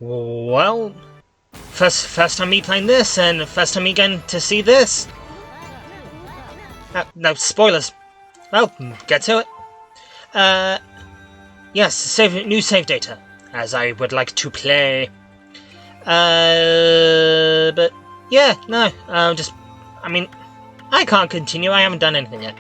Well, first time me playing this, and first time me getting to see this. No, spoilers. Well, get to it. Yes, new save data, as I would like to play. But yeah, no, I mean, I can't continue, I haven't done anything yet.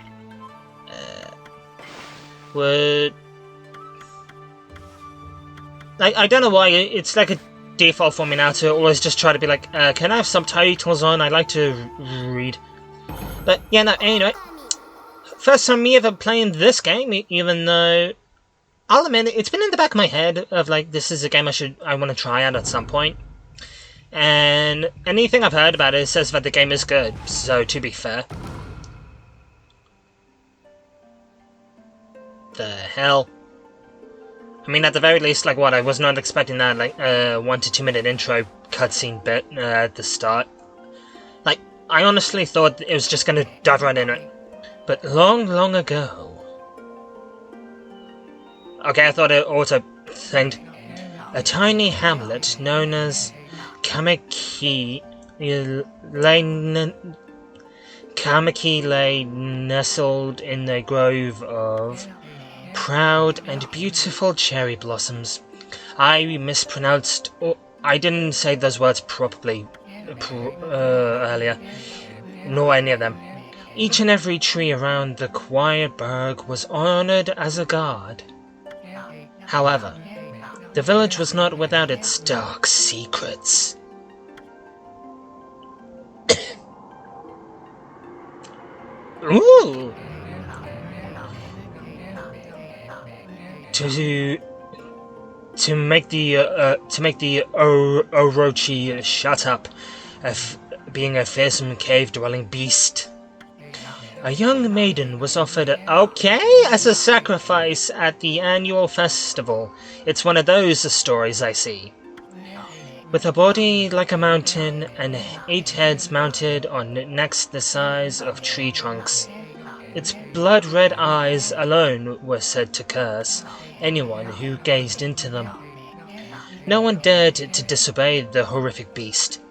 I don't know why, it's like a default for me now to always just try to be like, can I have subtitles on? I'd like to read. But yeah, no, anyway. First time me ever playing this game, even though I'll admit it's been in the back of my head of like, this is a game I want to try out at some point. And anything I've heard about it says that the game is good, so to be fair. The hell? I mean, at the very least, like what, I was not expecting that, like, 1 to 2 minute intro cutscene bit at the start. Like, I honestly thought it was just gonna dive right in it. But long ago... Okay, I thought it also thanked a tiny hamlet known as Kamiki lay nestled in a grove of proud and beautiful cherry blossoms. I mispronounced... I didn't say those words properly earlier, nor any of them. Each and every tree around the quiet burg was honored as a god. However, the village was not without its dark secrets. Ooh! To make the Orochi shut up, being a fearsome cave-dwelling beast. A young maiden was offered as a sacrifice at the annual festival. It's one of those stories I see. With a body like a mountain and 8 heads mounted on necks the size of tree trunks. Its blood-red eyes alone were said to curse anyone who gazed into them. No one dared to disobey the horrific beast.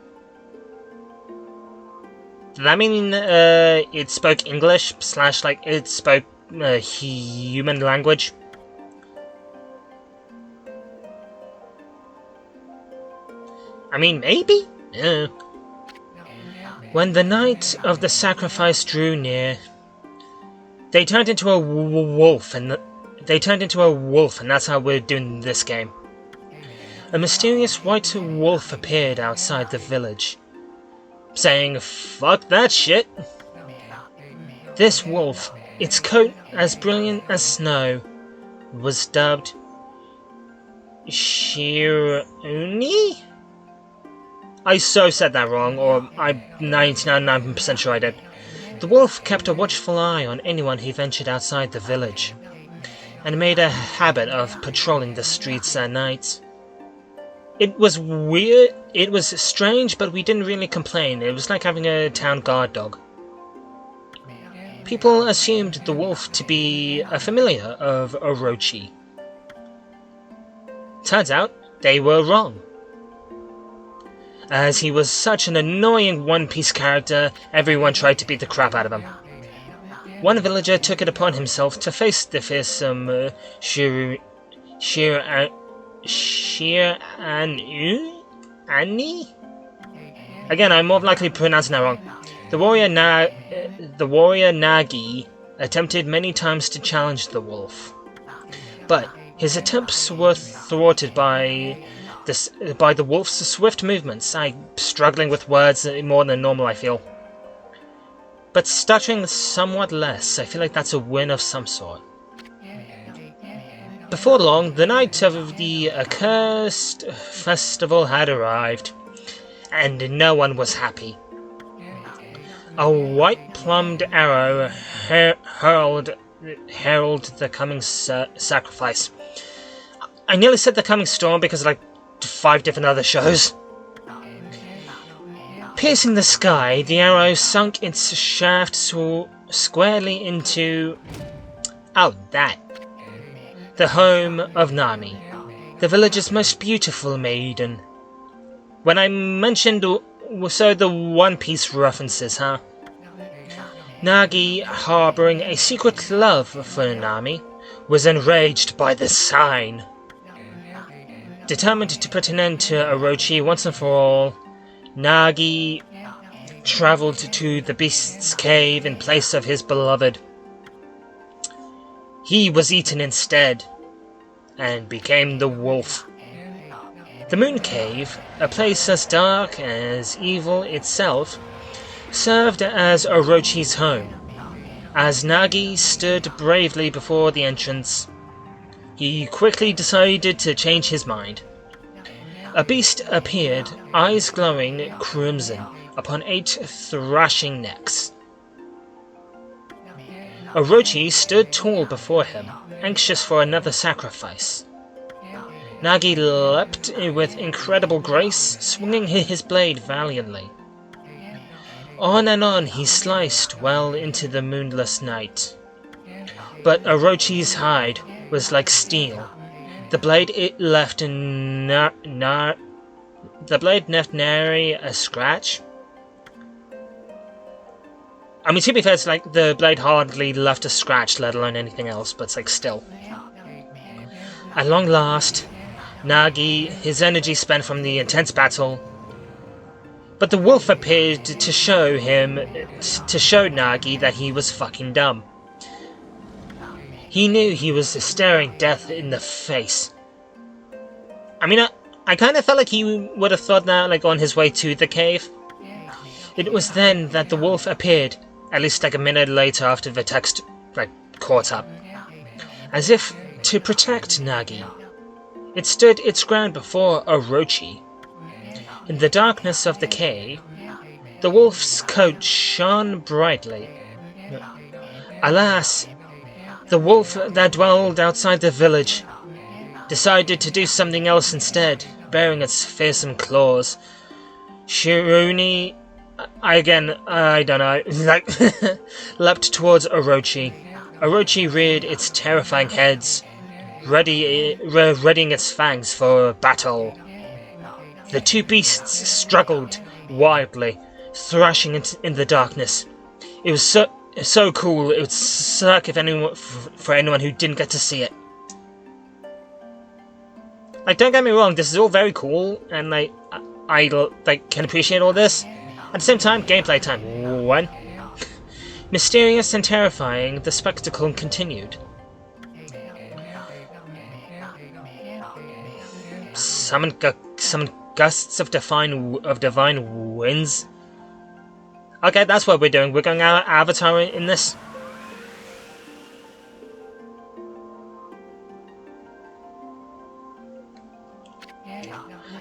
Does that mean it spoke English / like it spoke human language? I mean, maybe? Yeah. When the night of the sacrifice drew near, they turned into a wolf, and that's how we're doing this game. A mysterious white wolf appeared outside the village, saying, "Fuck that shit." This wolf, its coat as brilliant as snow, was dubbed Shiruni? I so said that wrong, or I'm 99% sure I did. The wolf kept a watchful eye on anyone who ventured outside the village, and made a habit of patrolling the streets at night. It was weird, it was strange, but we didn't really complain. It was like having a town guard dog. People assumed the wolf to be a familiar of Orochi. Turns out, they were wrong. As he was such an annoying one-piece character, everyone tried to beat the crap out of him. One villager took it upon himself to face the fearsome Shirani? Again, I'm more likely pronouncing that wrong. The warrior Nagi attempted many times to challenge the wolf, but his attempts were thwarted by the wolf's swift movements. I'm struggling with words more than normal, I feel. But stuttering somewhat less, I feel like that's a win of some sort. Before long, the night of the accursed festival had arrived, and no one was happy. A white-plumed arrow heralded the coming sacrifice. I nearly said the coming storm because of like 5 different other shows. Piercing the sky, the arrow sunk its shaft squarely into... the home of Nami, The village's most beautiful maiden. When I mentioned so the One Piece references, huh? Nagi, harboring a secret love for Nanami, was enraged by the sign. Determined to put an end to Orochi once and for all, Nagi traveled to the beast's cave in place of his beloved. He was eaten instead, and became the wolf. The Moon Cave, a place as dark as evil itself, served as Orochi's home. As Nagi stood bravely before the entrance, he quickly decided to change his mind. A beast appeared, eyes glowing crimson, upon 8 thrashing necks. Orochi stood tall before him, anxious for another sacrifice. Nagi leapt with incredible grace, swinging his blade valiantly. On and on he sliced well into the moonless night. But Orochi's hide was like steel. The blade left nary a scratch. I mean, to be fair, it's like the blade hardly left a scratch, let alone anything else, but it's like still. At long last, Nagi, his energy spent from the intense battle, but the wolf appeared to show Nagi that he was fucking dumb. He knew he was staring death in the face. I mean, I kind of felt like he would have thought that, like, on his way to the cave. It was then that the wolf appeared, at least like a minute later after the text, like, caught up. As if to protect Nagi, it stood its ground before Orochi. In the darkness of the cave, the wolf's coat shone brightly. Alas, the wolf that dwelled outside the village decided to do something else instead, bearing its fearsome claws. Shiruni, I don't know, like, leapt towards Orochi. Orochi reared its terrifying heads, readying its fangs for battle. The two beasts struggled wildly, thrashing in the darkness. It was so cool, it would suck for anyone who didn't get to see it. Like, don't get me wrong, this is all very cool, and like, I can appreciate all this. At the same time, gameplay time. 1. Mysterious and terrifying, the spectacle continued. Summon gusts of divine winds. Okay, that's what we're doing. We're going out Avatar in this.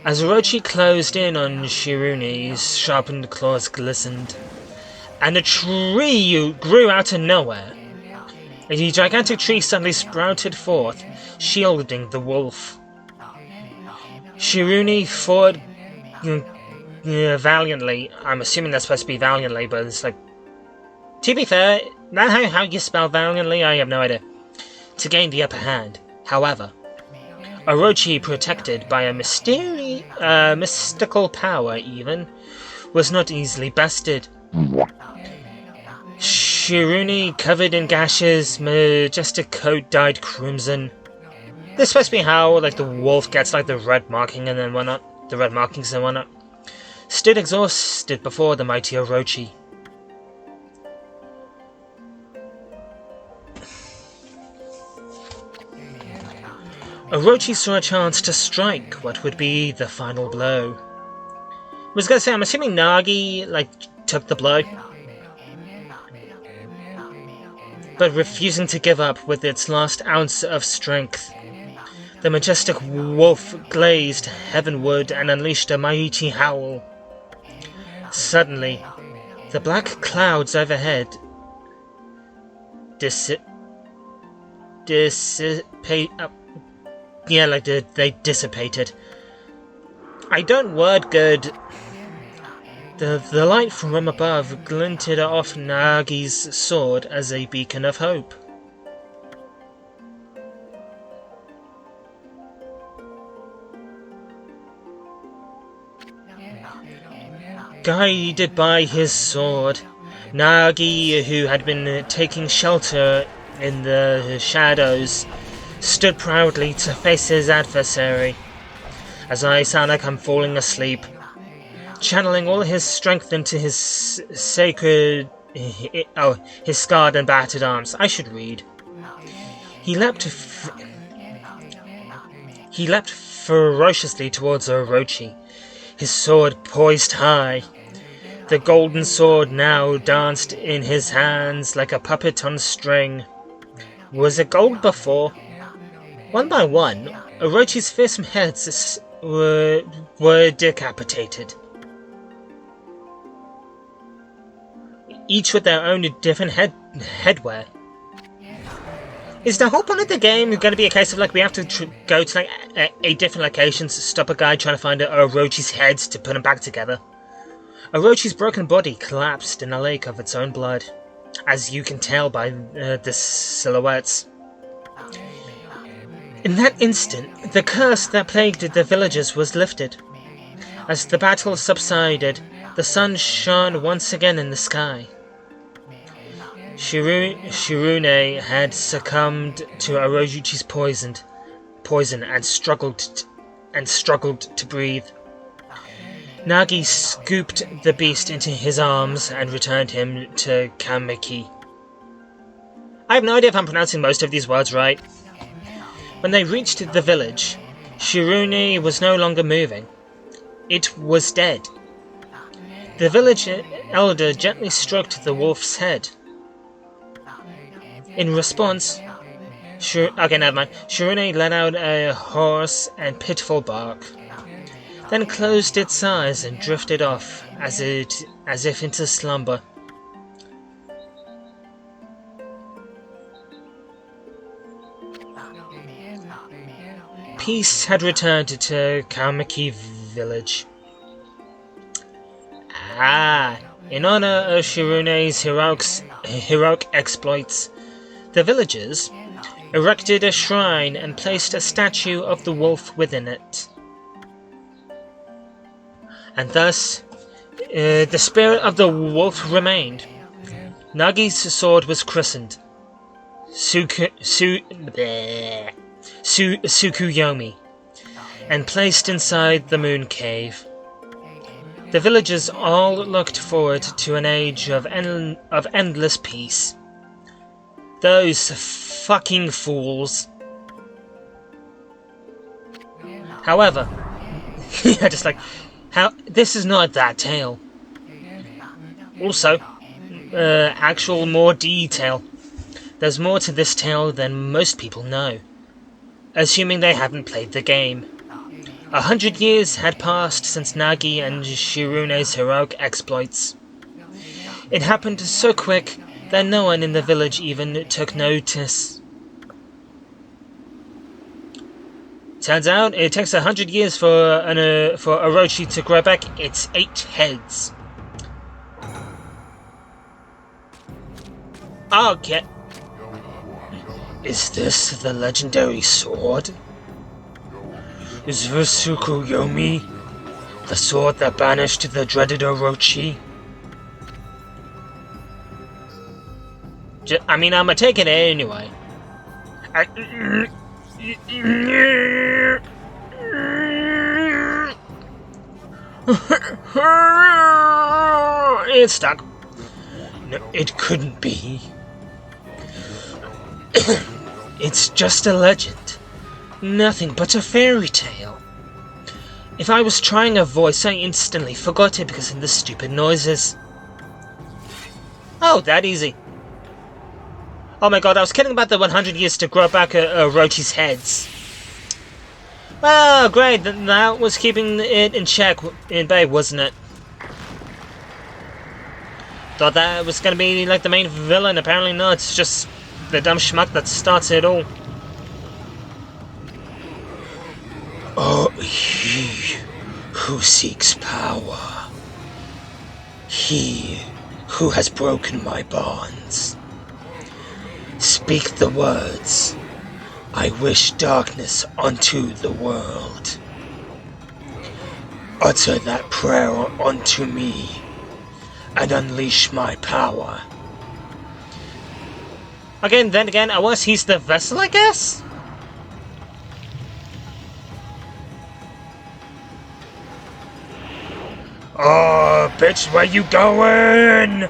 As Orochi closed in on Shiruni's sharpened claws glistened, and a tree grew out of nowhere. A gigantic tree suddenly sprouted forth, shielding the wolf. Shiruni fought valiantly. I'm assuming that's supposed to be valiantly, but it's like... To be fair, not how you spell valiantly, I have no idea. To gain the upper hand. However, Orochi, protected by a mystical power even, was not easily bested. Shiruni, covered in gashes, majestic coat dyed crimson. This is supposed to be how, like, the wolf gets, like, the red markings and whatnot, stood exhausted before the mighty Orochi. Orochi saw a chance to strike what would be the final blow. I was gonna say, I'm assuming Nagi, like, took the blow. But refusing to give up with its last ounce of strength, the majestic wolf glazed heavenward and unleashed a mighty howl. Suddenly, the black clouds overhead they dissipated. I don't word good. The light from above glinted off Nagi's sword as a beacon of hope. Guided by his sword, Nagi, who had been taking shelter in the shadows, stood proudly to face his adversary. As I sound like I'm falling asleep, channeling all his strength into his sacred... his scarred and battered arms. I should read. He leapt ferociously towards Orochi, his sword poised high. The golden sword now danced in his hands like a puppet on string. Was it gold before? One by one, Orochi's fearsome heads were decapitated. Each with their own different headwear. Is the whole point of the game going to be a case of like we have to go to like a different locations, stop a guy trying to find Orochi's head to put them back together? Orochi's broken body collapsed in a lake of its own blood, as you can tell by the silhouettes. In that instant, the curse that plagued the villagers was lifted. As the battle subsided, the sun shone once again in the sky. Shirune had succumbed to Orochi's poison and struggled to breathe. Nagi scooped the beast into his arms and returned him to Kamiki. I have no idea if I'm pronouncing most of these words right. When they reached the village, Shirune was no longer moving. It was dead. The village elder gently stroked the wolf's head. In response, Shirune let out a hoarse and pitiful bark, then closed its eyes and drifted off as if into slumber. Peace had returned to Kamiki village. In honor of Shirune's heroic exploits, the villagers erected a shrine and placed a statue of the wolf within it. And thus, the spirit of the wolf remained. Nagi's sword was christened Tsukuyomi and placed inside the moon cave. The villagers all looked forward to an age of endless peace. Those fucking fools. However, just like, this is not that tale. Also, actual more detail. There's more to this tale than most people know, assuming they haven't played the game. 100 years had passed since Nagi and Shirune's heroic exploits. It happened so quick that no one in the village even took notice. Turns out it takes 100 years for Orochi to grow back its 8 heads. Okay. Is this the legendary sword? Is this Tsukuyomi, the sword that banished the dreaded Orochi? I'm gonna take it anyway. It's stuck. No, it couldn't be. It's just a legend. Nothing but a fairy tale. If I was trying a voice, I instantly forgot it because of the stupid noises. Oh, that easy. Oh my god, I was kidding about the 100 years to grow back Orochi's heads. Well, great, that was keeping it in check in bay, wasn't it? Thought that was gonna be like the main villain, apparently not, it's just the dumb schmuck that starts it all. Oh, he who seeks power. He who has broken my bonds. Speak the words. I wish darkness unto the world. Utter that prayer unto me, and unleash my power. Then again, I guess he's the vessel, I guess? Oh, bitch, where you going?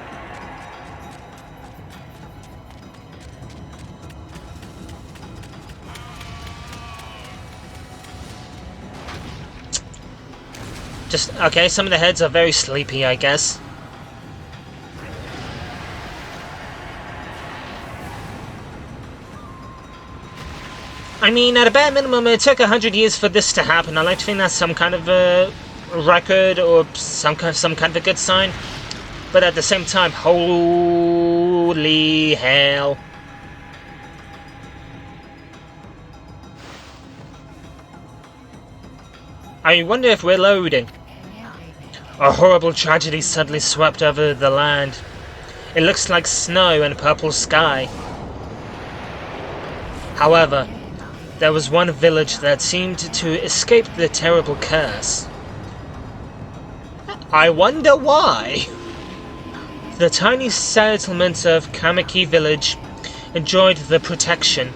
Okay, some of the heads are very sleepy, I guess. I mean, at a bare minimum, it took 100 years for this to happen. I like to think that's some kind of a record or some kind of a good sign. But at the same time, holy hell. I wonder if we're loading. A horrible tragedy suddenly swept over the land. It looks like snow and purple sky. However, there was one village that seemed to escape the terrible curse. I wonder why. The tiny settlement of Kamiki village enjoyed the protection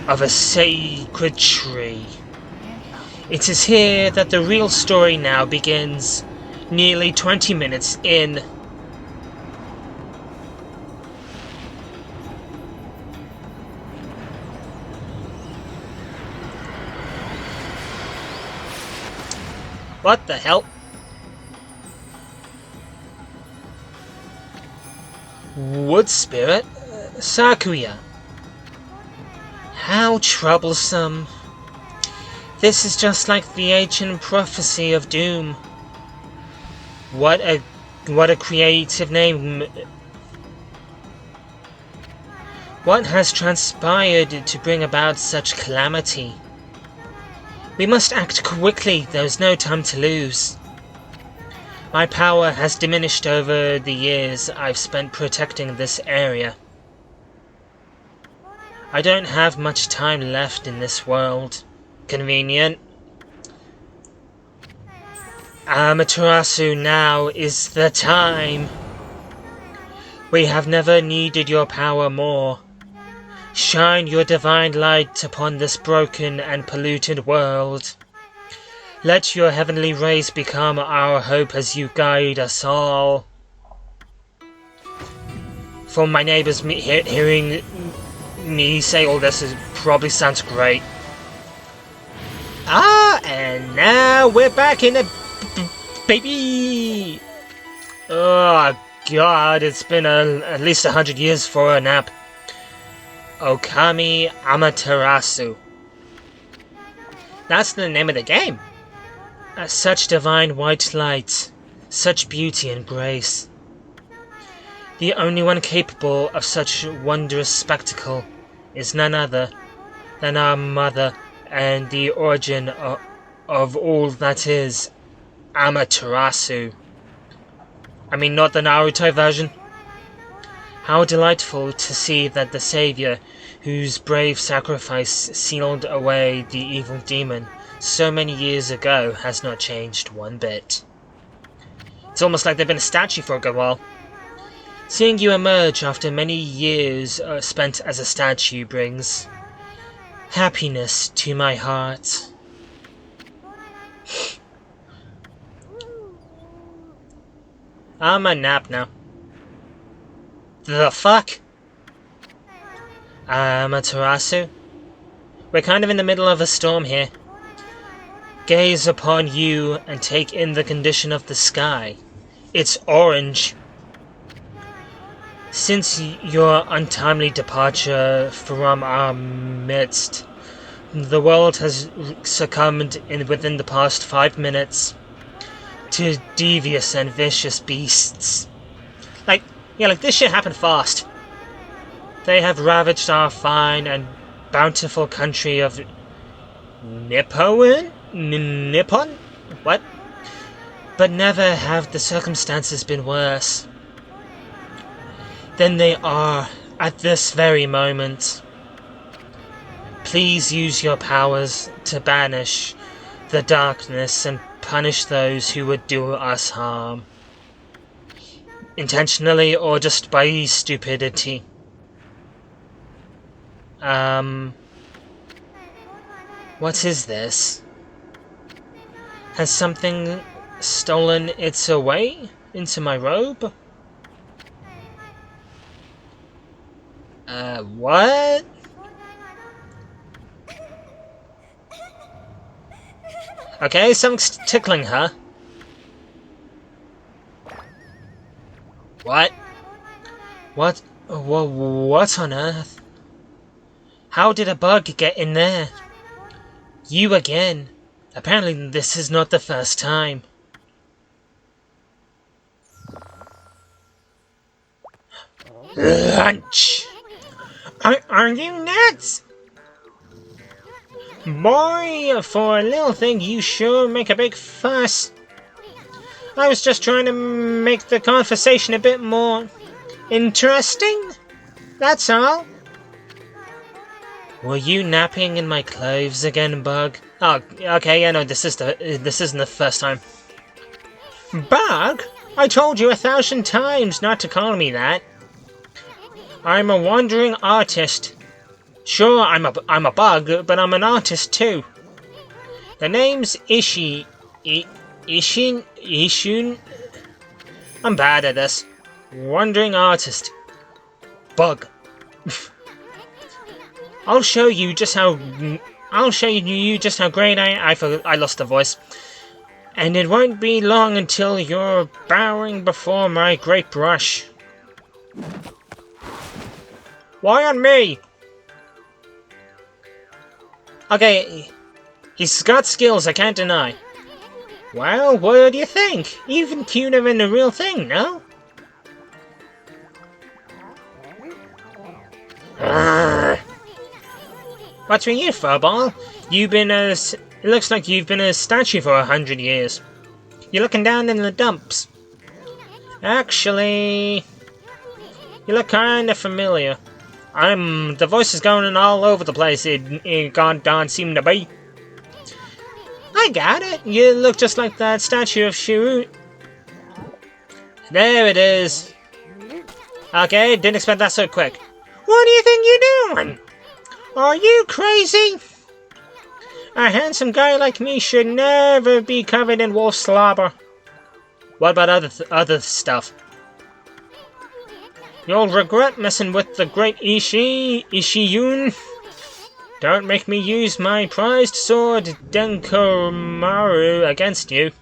of a sacred tree. It is here that the real story now begins, nearly 20 minutes in. What the hell? Wood spirit? Sakuya. How troublesome. This is just like the ancient prophecy of doom. What a creative name. What has transpired to bring about such calamity? We must act quickly, there's no time to lose. My power has diminished over the years I've spent protecting this area. I don't have much time left in this world. Convenient. Amaterasu, now is the time. We have never needed your power more. Shine your divine light upon this broken and polluted world. Let your heavenly rays become our hope as you guide us all. For my neighbors hearing me say all this probably sounds great. And now we're back in the baby. Oh god, it's been at least 100 years for a nap. Ōkami Amaterasu. That's the name of the game. Such divine white light, such beauty and grace. The only one capable of such wondrous spectacle is none other than our mother and the origin of all that is, Amaterasu. I mean, not the Naruto version. How delightful to see that the savior, whose brave sacrifice sealed away the evil demon so many years ago, has not changed one bit. It's almost like they've been a statue for a good while. Seeing you emerge after many years spent as a statue brings happiness to my heart. I'm a nap now. The fuck? Amaterasu? We're kind of in the middle of a storm here. Gaze upon you and take in the condition of the sky. It's orange. Since your untimely departure from our midst, the world has succumbed within the past 5 minutes to devious and vicious beasts. Like this shit happened fast. They have ravaged our fine and bountiful country of Nippon? What? But never have the circumstances been worse than they are at this very moment. Please use your powers to banish the darkness and punish those who would do us harm. Intentionally or just by stupidity. What is this? Has something stolen its way into my robe? What? Okay, something's tickling her. What? What on earth? How did a bug get in there? You again. Apparently this is not the first time. Lunch! Are you nuts? Boy, for a little thing you sure make a big fuss. I was just trying to make the conversation a bit more interesting. That's all. Were you napping in my clothes again, Bug? Oh, okay, yeah, no, this isn't the first time. Bug? I told you 1,000 times not to call me that. I'm a wandering artist. Sure, I'm a bug, but I'm an artist too. The name's Ishun. I'm bad at this. Wandering artist. Bug. I'll show you just how great I lost the voice. And it won't be long until you're bowing before my great brush. Why on me? Okay, he's got skills I can't deny. Well, what do you think? Even cuter than the real thing, no? What's with you, Furball? It looks like you've been a statue for 100 years. You're looking down in the dumps. Actually, you look kinda familiar. The voice is going all over the place, it god darn seem to be. I got it. You look just like that statue of Shirut. There it is. Okay, didn't expect that so quick. What do you think you're doing? Are you crazy? A handsome guy like me should never be covered in wolf slobber. What about other stuff? You'll regret messing with the great Ishiyun. Don't make me use my prized sword Denkomaru against you.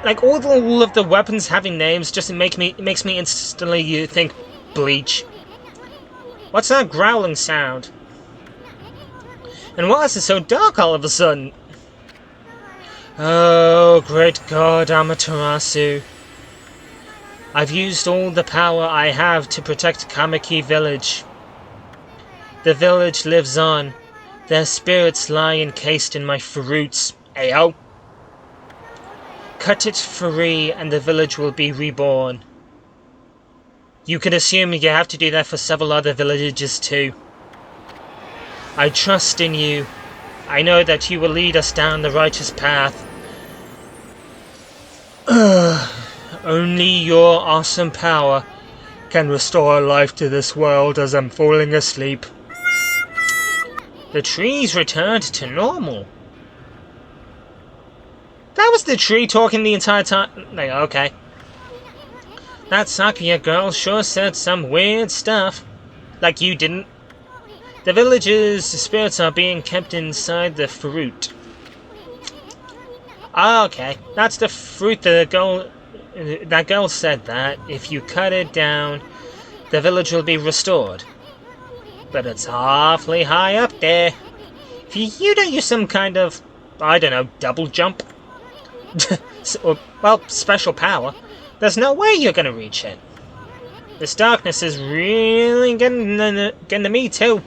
Like all of the weapons having names just makes me instantly think Bleach. What's that growling sound? And why is it so dark all of a sudden? Oh, great God, Amaterasu. I've used all the power I have to protect Kamiki Village. The village lives on. Their spirits lie encased in my fruits. Ayo. Cut it free and the village will be reborn. You can assume you have to do that for several other villages too. I trust in you. I know that you will lead us down the righteous path. Only your awesome power can restore life to this world as I'm falling asleep. The trees returned to normal. That was the tree talking the entire time. Okay. That Sakuya girl sure said some weird stuff. Like you didn't. The village's spirits are being kept inside the fruit. Okay. That's the fruit that girl said that if you cut it down, the village will be restored. But it's awfully high up there. If you don't use some kind of, I don't know, double jump? Well, special power, there's no way you're gonna reach it. This darkness is really getting to me too.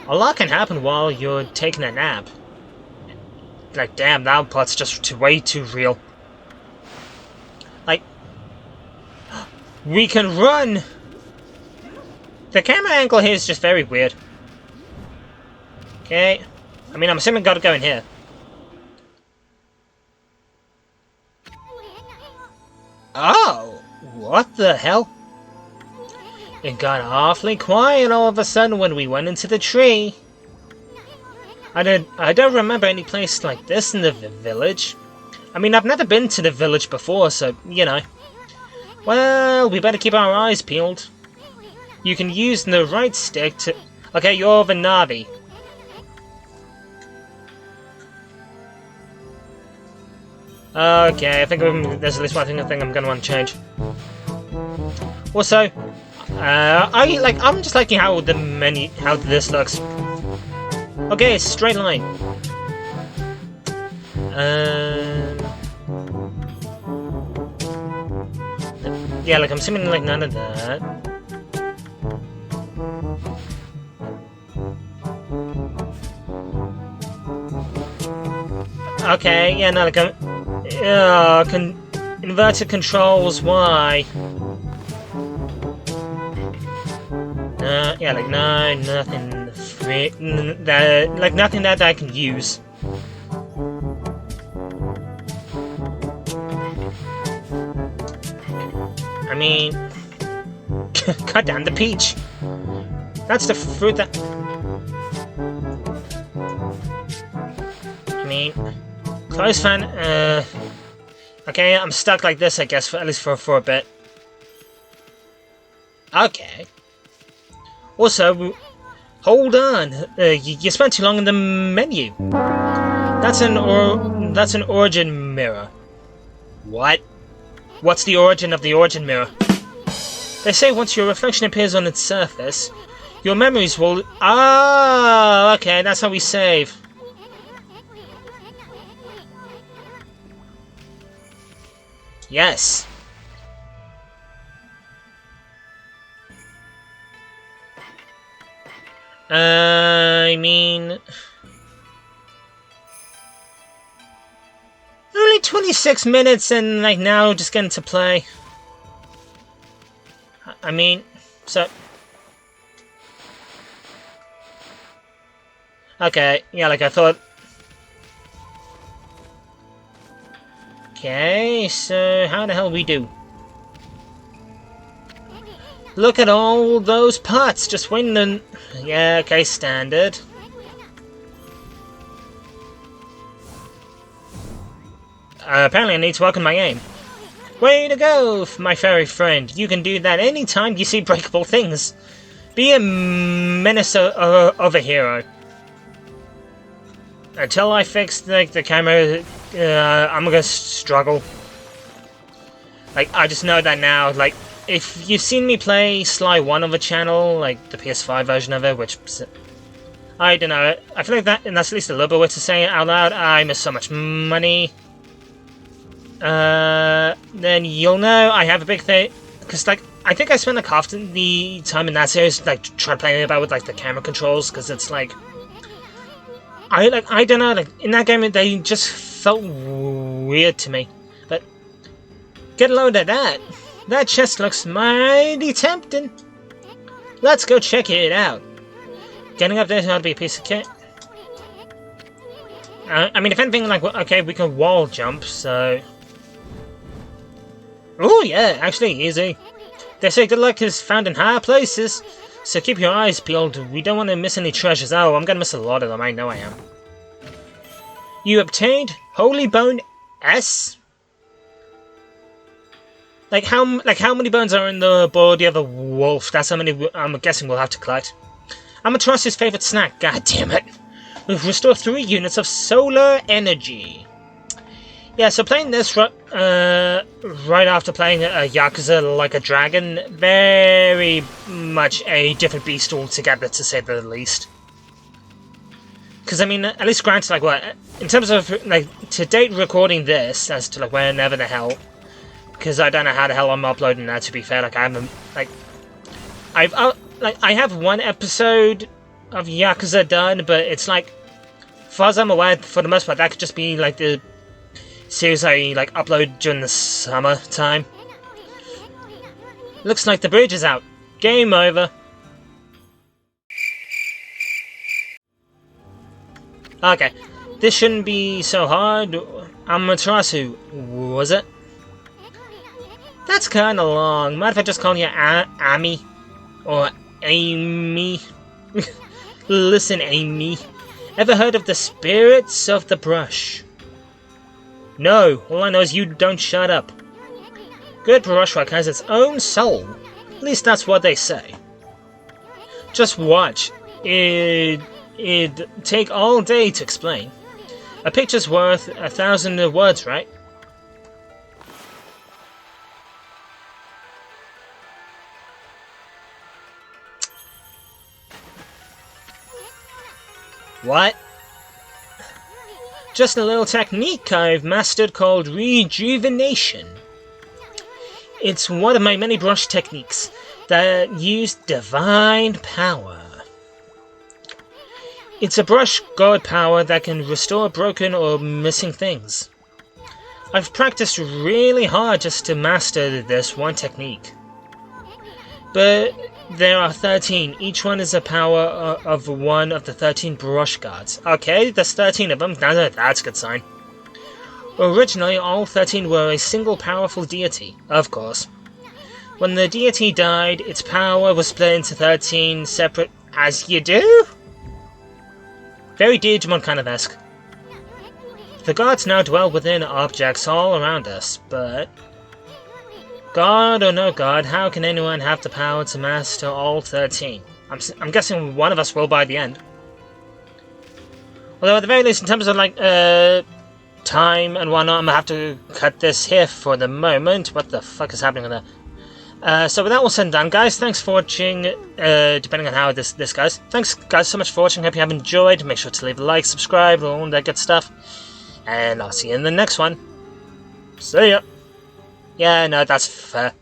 A lot can happen while you're taking a nap. Like, damn, that part's just way too real. Like, we can run! The camera angle here is just very weird. Okay. I mean, I'm assuming gotta go in here. Oh, what the hell? It got awfully quiet all of a sudden when we went into the tree. I don't remember any place like this in the village. I mean, I've never been to the village before, so, you know. Well, we better keep our eyes peeled. You can use the right stick to... Okay, you're the Navi. Okay, I think there's at least one thing I'm going to want to change. Also, I'm just liking how how this looks. Okay, straight line. Yeah, like I'm assuming like none of that. Okay, yeah, no, like inverted controls. Why? Yeah, like no, nothing free. Like nothing that I can use. I mean, cut down the peach. That's the fruit that. I mean, close fan. Okay, I'm stuck like this, I guess, at least for a bit. Okay. Also, hold on. You spent too long in the menu. That's an origin mirror. What? What's the origin of the origin mirror? They say once your reflection appears on its surface, your memories will... Ah, okay, that's how we save. Yes. I mean... Only 26 minutes and like now just getting to play. I mean, so... Okay, yeah, like I thought... Okay, so how the hell we do? Look at all those pots, just waiting and... Yeah, okay, standard. Apparently I need to work on my aim. Way to go, my fairy friend. You can do that anytime you see breakable things. Be a menace of a hero. Until I fix like the camera, I'm gonna struggle. Like, I just know that now, like, if you've seen me play Sly 1 on the channel, like the PS5 version of it, which... I don't know, I feel like that's at least a little bit way to say it out loud. I miss so much money. Then you'll know I have a big thing, because like I think I spent like half the time in that series like trying to play about with like the camera controls, because it's like I don't know, like in that game they just felt weird to me. But get a load of that. That chest looks mighty tempting. Let's go check it out. Getting up there is not to be a piece of kit. I mean, if anything, like okay, we can wall jump, so. Oh yeah, actually easy. They say good luck is found in higher places, so keep your eyes peeled. We don't want to miss any treasures. Oh, I'm gonna miss a lot of them. I know I am. You obtained Holy Bone S. Like how many bones are in the body of a wolf? That's how many I'm guessing we'll have to collect. Amateur's favorite snack. God damn it! We've restored 3 units of solar energy. Yeah, so playing this right after playing Yakuza Like a Dragon, very much a different beast altogether, to say the least. Because, I mean, at least granted, like, what, in terms of, like, to date recording this, as to, like, whenever the hell, because I don't know how the hell I'm uploading that, to be fair, like, I haven't, like, I have 1 episode of Yakuza done, but it's, like, as far as I'm aware, for the most part, that could just be, like, the series I, like, upload during the summer time. Looks like the bridge is out. Game over. Okay, this shouldn't be so hard. Amaterasu, was it? That's kinda long. Mind if I just call you Amy? Or Amy? Listen, Amy. Ever heard of the spirits of the brush? No, all I know is you don't shut up. Good brushwork has its own soul. At least that's what they say. Just watch. It'd take all day to explain. A picture's worth 1,000 words, right? What? Just a little technique I've mastered called rejuvenation. It's one of my many brush techniques that use divine power. It's a brush god power that can restore broken or missing things. I've practiced really hard just to master this one technique. But there are 13. Each one is a power of one of the 13 brush gods. Okay, there's 13 of them. That's a good sign. Originally, all 13 were a single powerful deity, of course. When the deity died, its power was split into 13 separate... As you do? Very Digimon kind of esque. The gods now dwell within objects all around us, but... God or no god, how can anyone have the power to master all 13? I'm guessing one of us will by the end. Although at the very least, in terms of like time and whatnot, I'm gonna have to cut this here for the moment. What the fuck is happening with that? So with that all said and done, guys, thanks for watching, depending on how this goes. Thanks guys so much for watching, hope you have enjoyed. Make sure to leave a like, subscribe, all that good stuff. And I'll see you in the next one. See ya! Yeah, no, that's fair.